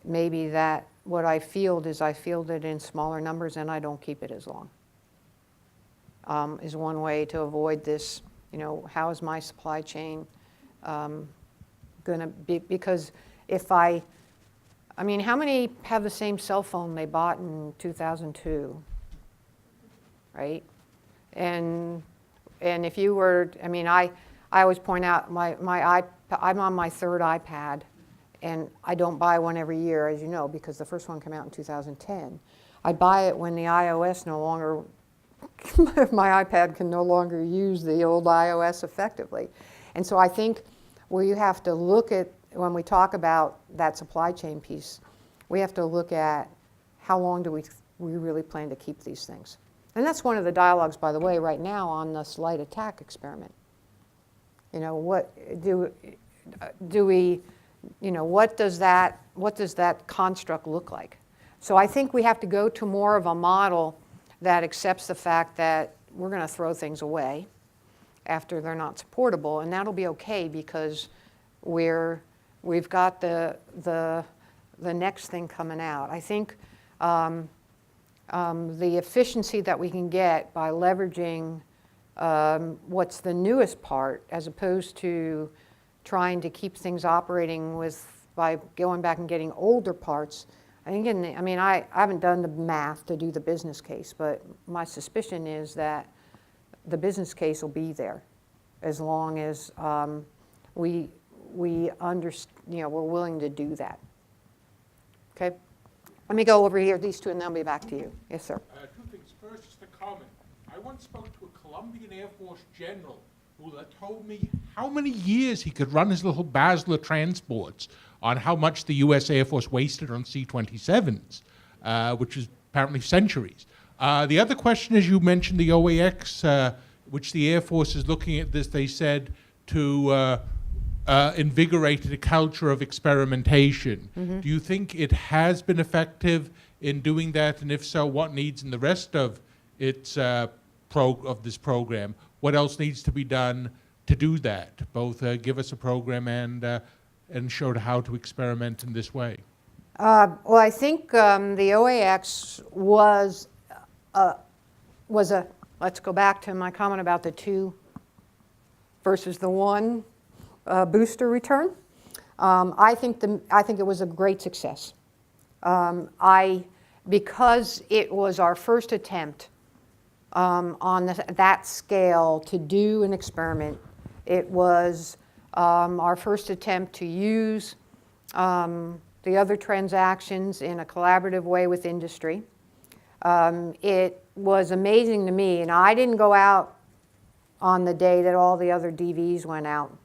maybe that what I field is I field it in smaller numbers and I don't keep it as long. Is one way to avoid this, how is my supply chain going to be? Because if how many have the same cell phone they bought in 2002, right? And if you were, I always point out I'm on my third iPad, and I don't buy one every year, as you know, because the first one came out in 2010. I buy it when the iOS no longer, my iPad can no longer use the old iOS effectively. And so I think where you have to look at, when we talk about that supply chain piece, we have to look at how long do we really plan to keep these things. And that's one of the dialogues, by the way, right now on the slight attack experiment. What does that construct look like? So I think we have to go to more of a model that accepts the fact that we're going to throw things away after they're not supportable, and that'll be okay because we've got the next thing coming out. I think the efficiency that we can get by leveraging what's the newest part, as opposed to trying to keep things operating by going back and getting older parts. I think I haven't done the math to do the business case, but my suspicion is that the business case will be there as long as we're willing to do that. Okay? Let me go over here, these two, and then I'll be back to you. Yes, sir. Two things. First, just a comment. I once spoke to a Colombian Air Force general who told me how many years he could run his little Basler transports on how much the U.S. Air Force wasted on C-27s, which is apparently centuries. The other question is, you mentioned the OAX, which the Air Force is looking at this, they said, to invigorate a culture of experimentation. Mm-hmm. Do you think it has been effective in doing that? And if so, what needs in the rest of its of this program? What else needs to be done to do that? Both give us a program and show how to experiment in this way. Well, I think the OAX was a, let's go back to my comment about the 2 versus the 1 booster return. I think it was a great success. Because it was our first attempt on that scale to do an experiment. It was our first attempt to use the other transactions in a collaborative way with industry. It was amazing to me, and I didn't go out on the day that all the other DVs went out.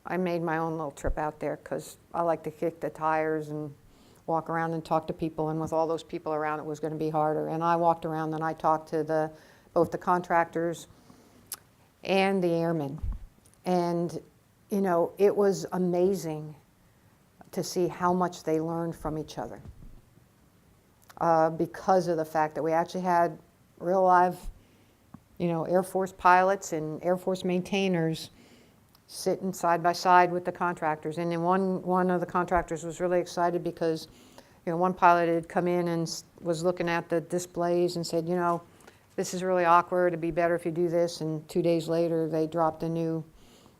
I made my own little trip out there because I like to kick the tires and walk around and talk to people, and with all those people around it was going to be harder. And I walked around and I talked to both the contractors and the airmen. And it was amazing to see how much they learned from each other because of the fact that we actually had real live Air Force pilots and Air Force maintainers sitting side by side with the contractors. And then one of the contractors was really excited because one pilot had come in and was looking at the displays and said, this is really awkward, it'd be better if you do this. And 2 days later they dropped a new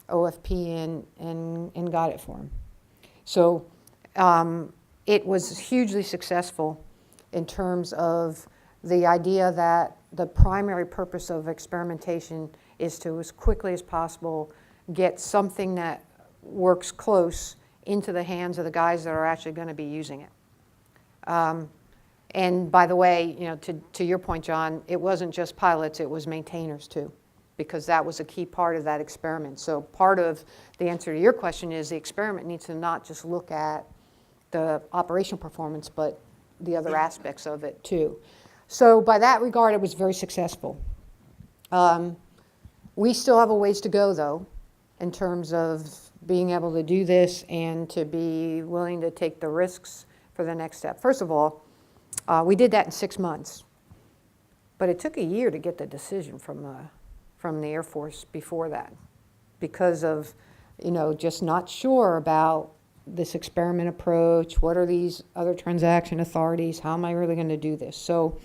OFP in and got it for him. So it was hugely successful in terms of the idea that the primary purpose of experimentation is to, as quickly as possible, get something that works close into the hands of the guys that are actually going to be using it. And by the way, to your point, John, it wasn't just pilots, it was maintainers too, because that was a key part of that experiment. So part of the answer to your question is the experiment needs to not just look at the operational performance, but the other aspects of it too. So by that regard, it was very successful. We still have a ways to go, though, in terms of being able to do this and to be willing to take the risks for the next step. First of all, We did that in 6 months. But it took a year to get the decision from the Air Force before that, because of, just not sure about this experiment approach. What are these other transaction authorities? How am I really going to do this? So,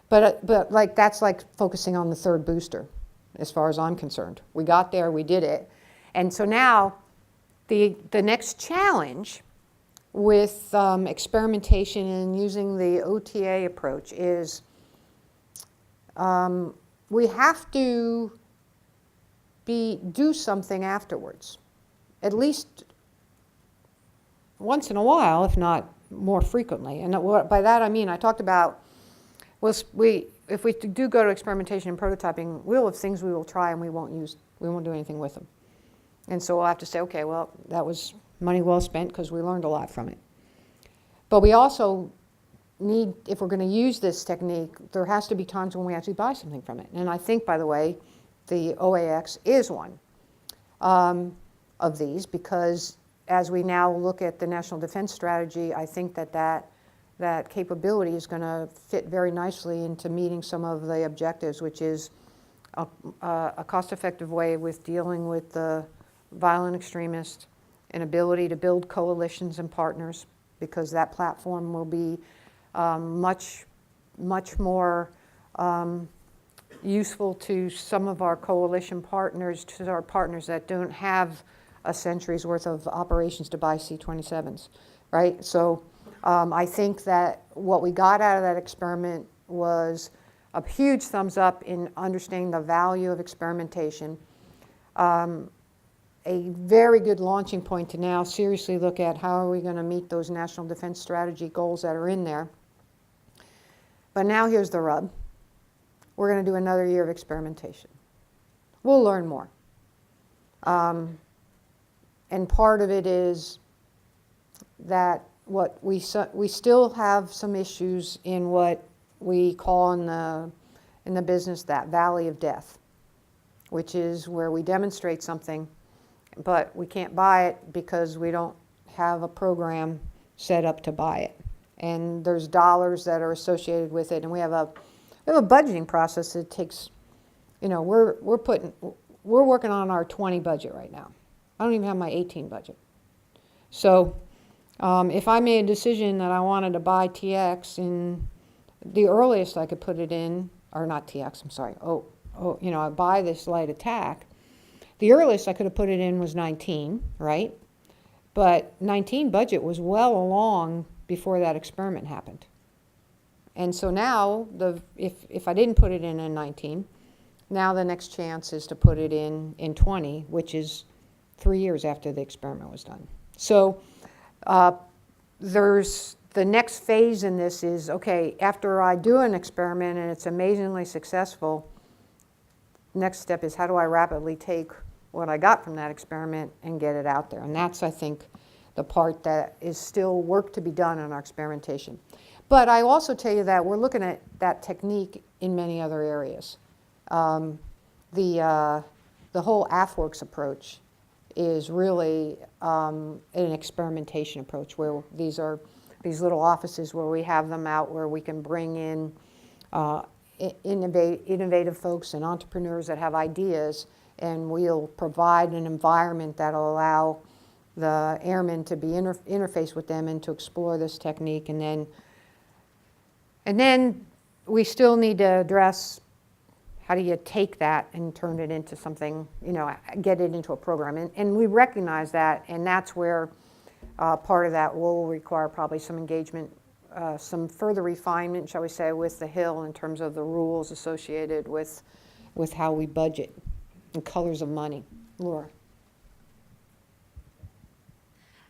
but like that's like focusing on the third booster, as far as I'm concerned. We got there, we did it, and so now the next challenge with experimentation and using the OTA approach is we have to do something afterwards, at least once in a while, if not more frequently. And by that I mean, I talked about, if we do go to experimentation and prototyping, we'll have things we will try and we won't do anything with them. And so we'll have to say, okay, well, that was money well spent because we learned a lot from it. But we also need, if we're going to use this technique, there has to be times when we actually buy something from it. And I think, by the way, the OAX is one of these, because as we now look at the National Defense Strategy, I think that capability is going to fit very nicely into meeting some of the objectives, which is a cost-effective way with dealing with the violent extremists, an ability to build coalitions and partners, because that platform will be much more useful to some of our coalition partners, to our partners that don't have a century's worth of operations to buy C-27s, right? So I think that what we got out of that experiment was a huge thumbs up in understanding the value of experimentation, a very good launching point to now seriously look at how are we going to meet those National Defense Strategy goals that are in there. But now here's the rub. We're going to do another year of experimentation. We'll learn more. And part of it is that we still have some issues in what we call in the business that valley of death, which is where we demonstrate something, but we can't buy it because we don't have a program set up to buy it. And there's dollars that are associated with it, and we have a budgeting process that takes, we're working on our 20 budget right now. I don't even have my 18 budget. So if I made a decision that I wanted to buy TX, in the earliest I could put it in, or not TX, I'm sorry, I buy this light attack, the earliest I could have put it in was 19, right? But 19 budget was well along before that experiment happened. And so now, if I didn't put it in 19, now the next chance is to put it in 20, which is 3 years after the experiment was done. So there's the next phase in this is, okay, after I do an experiment and it's amazingly successful, next step is how do I rapidly take what I got from that experiment and get it out there. And that's, I think, the part that is still work to be done in our experimentation. But I also tell you that we're looking at that technique in many other areas. The whole AFWorks approach is really an experimentation approach, where these are these little offices where we have them out, where we can bring in innovative folks and entrepreneurs that have ideas, and we'll provide an environment that'll allow the airmen to be interface with them and to explore this technique. And then we still need to address how do you take that and turn it into something, get it into a program. And we recognize that, and that's where part of that will require probably some engagement, some further refinement, shall we say, with the Hill in terms of the rules associated with how we budget and colors of money. Laura.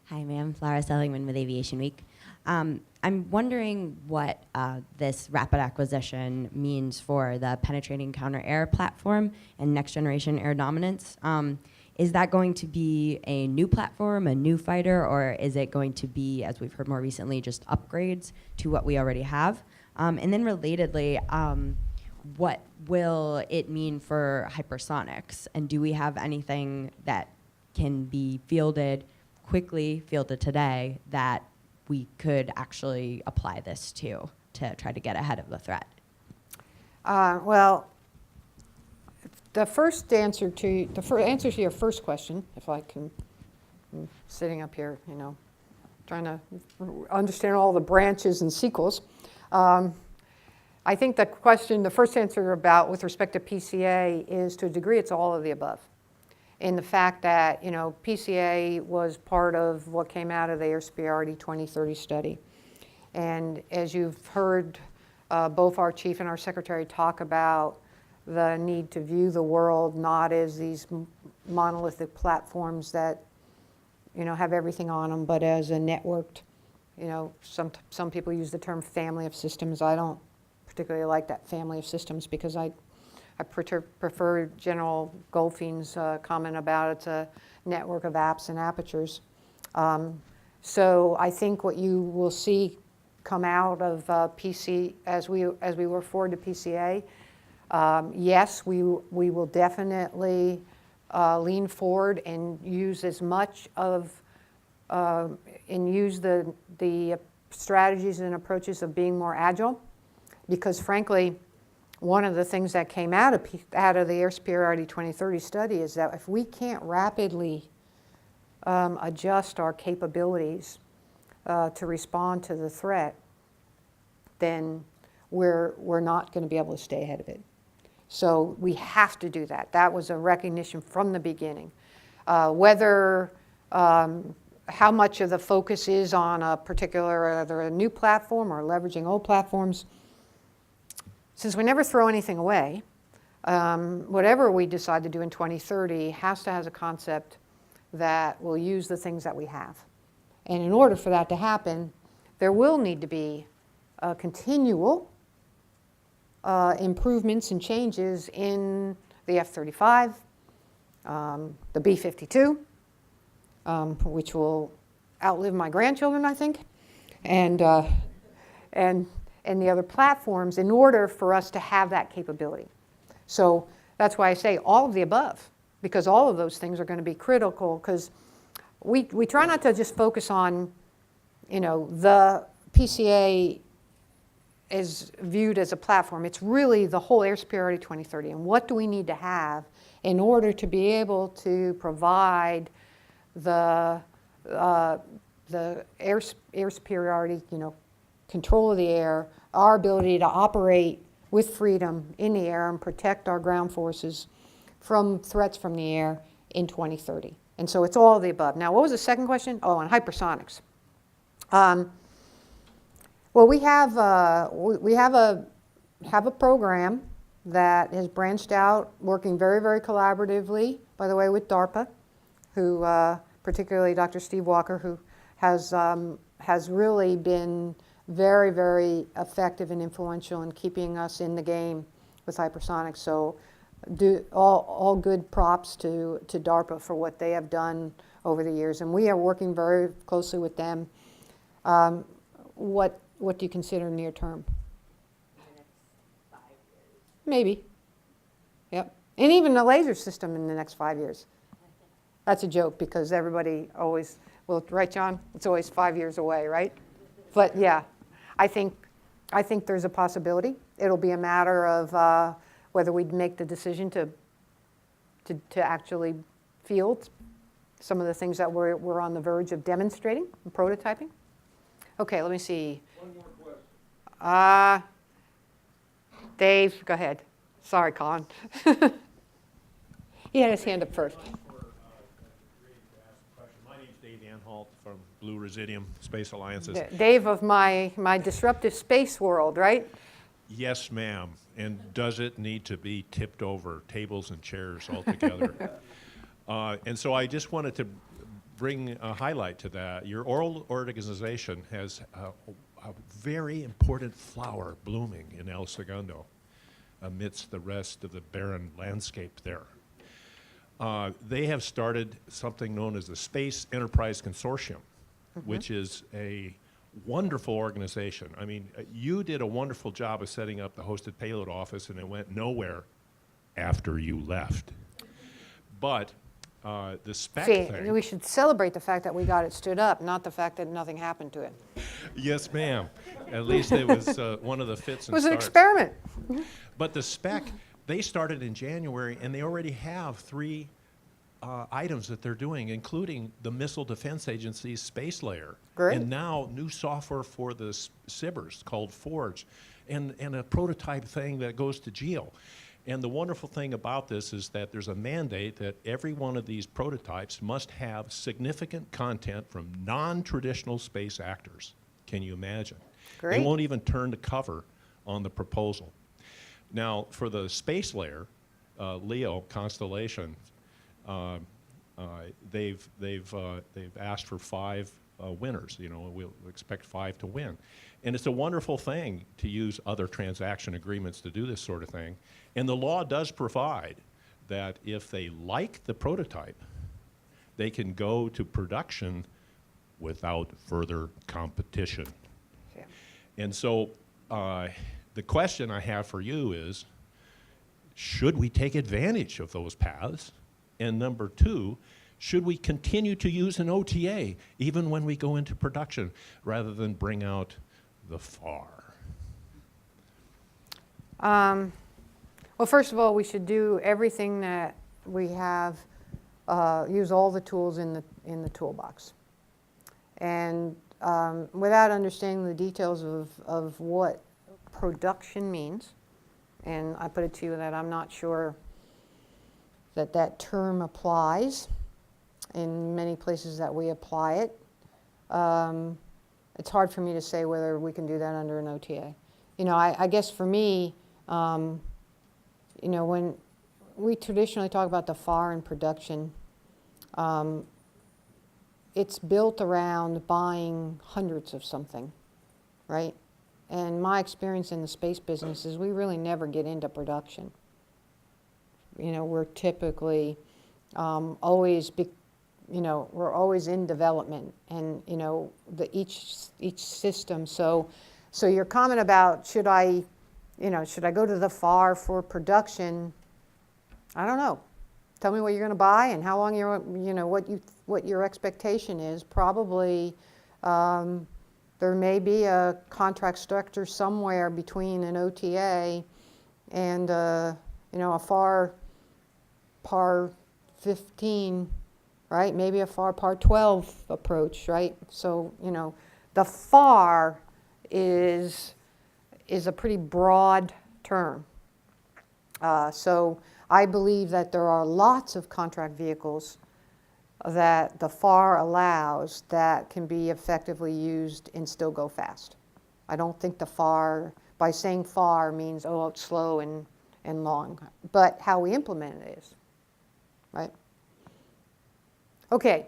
Hi, ma'am. Laura Sellingman with Aviation Week. I'm wondering what this rapid acquisition means for the penetrating counter-air platform and next-generation air dominance. Is that going to be a new platform, a new fighter, or is it going to be, as we've heard more recently, just upgrades to what we already have? And then relatedly, what will it mean for hypersonics? And do we have anything that can be quickly fielded today, that we could actually apply this to to try to get ahead of the threat? Well, the first answer to answer to your first question, if I can, I'm sitting up here, you know, trying to understand all the branches and sequels. I think the first answer about with respect to PCA is, to a degree, it's all of the above. In the fact that, you know, PCA was part of what came out of the Air Superiority 2030 study. And as you've heard both our chief and our secretary talk about the need to view the world not as these monolithic platforms that, you know, have everything on them, but as a networked, you know, some people use the term family of systems. I don't particularly like that family of systems because I prefer General Goldfein's comment about it's a network of apps and apertures. So I think what you will see come out of PC as we work forward to PCA, yes, we will definitely lean forward and use as much of and use the strategies and approaches of being more agile, because frankly, one of the things that came out of the Air Superiority 2030 study is that if we can't rapidly adjust our capabilities to respond to the threat, then we're not going to be able to stay ahead of it. So we have to do that. That was a recognition from the beginning. Whether how much of the focus is on a particular, either a new platform or leveraging old platforms, since we never throw anything away, whatever we decide to do in 2030 has to have a concept that will use the things that we have. And in order for that to happen, there will need to be continual improvements and changes in the F-35, the B-52, which will outlive my grandchildren, I think, and the other platforms in order for us to have that capability. So that's why I say all of the above, because all of those things are going to be critical, because we try not to just focus on, you know, the PCA is viewed as a platform. It's really the whole Air Superiority 2030, and what do we need to have in order to be able to provide the air superiority, you know, control of the air, our ability to operate with freedom in the air and protect our ground forces from threats from the air in 2030. And so it's all of the above. Now, what was the second question? Oh, on hypersonics. Well, we have a program that has branched out, working very, very collaboratively, by the way, with DARPA, who, particularly Dr. Steve Walker, who has really been very, very effective and influential in keeping us in the game with hypersonics. So all good props to DARPA for what they have done over the years. And we are working very closely with them. What do you consider near term? The next 5 years. Maybe. Yep. And even the laser system in the next 5 years. That's a joke because everybody always, well, right, John? It's always 5 years away, right? But yeah, I think there's a possibility. It'll be a matter of whether we'd make the decision to actually field some of the things that we're on the verge of demonstrating and prototyping. Okay, let me see. One more question. Dave, go ahead. Sorry, Colin. He had his hand up first. My name's Dave Anhalt from Blue Residium Space Alliances. Dave of my disruptive space world, right? Yes, ma'am. And does it need to be tipped over, tables and chairs altogether? And so I just wanted to bring a highlight to that. Your oral organization has a very important flower blooming in El Segundo amidst the rest of the barren landscape there. They have started something known as the Space Enterprise Consortium, which is a wonderful organization. I mean, you did a wonderful job of setting up the hosted payload office, and it went nowhere after you left. But the spec thing... We should celebrate the fact that we got it stood up, not the fact that nothing happened to it. Yes, ma'am. At least it was one of the fits It and was an starts. experiment. But the spec, they started in January, and they already have 3 items that they're doing, including the Missile Defense Agency's space layer. Great. And now new software for the SIBRs called Forge, and a prototype thing that goes to GEO. And the wonderful thing about this is that there's a mandate that every one of these prototypes must have significant content from non-traditional space actors. Can you imagine? Great. They won't even turn the cover on the proposal. Now, for the space layer, LEO constellation, they've asked for 5 winners. You know, we'll expect 5 to win. And it's a wonderful thing to use other transaction agreements to do this sort of thing. And the law does provide that if they like the prototype, they can go to production without further competition. Yeah. And so the question I have for you is, should we take advantage of those paths? And number 2, should we continue to use an OTA even when we go into production rather than bring out the FAR? Well, first of all, we should do everything that we have, use all the tools in the toolbox. And without understanding the details of what production means, and I put it to you that I'm not sure that that term applies in many places that we apply it. It's hard for me to say whether we can do that under an OTA. You know, I guess for me, you know, when we traditionally talk about the FAR in production, it's built around buying hundreds of something, right? And my experience in the space business is we really never get into production. You know, we're typically always, you know, we're always in development, and you know, each system. So your comment about should I go to the FAR for production? I don't know. Tell me what you're going to buy and how long what your expectation is. Probably there may be a contract structure somewhere between an OTA and you know, a FAR Par 15, right? Maybe a FAR Par 12 approach, right? So you know, the FAR is a pretty broad term. So I believe that there are lots of contract vehicles that the FAR allows that can be effectively used and still go fast. I don't think the FAR, by saying FAR, means, oh, it's slow and long, but how we implement it is, right? Okay,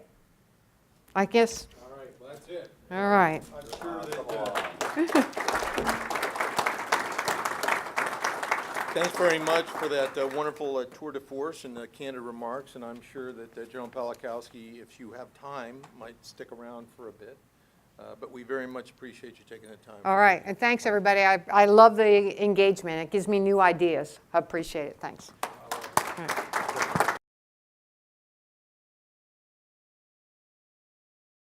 I guess. All right, well, that's it. All right. I'm sure that. Thanks very much for that wonderful tour de force and candid remarks, and I'm sure that General Pawlikowski, if you have time, might stick around for a bit. But we very much appreciate you taking the time. All right, and thanks, everybody. I love the engagement. It gives me new ideas. I appreciate it. Thanks. All right.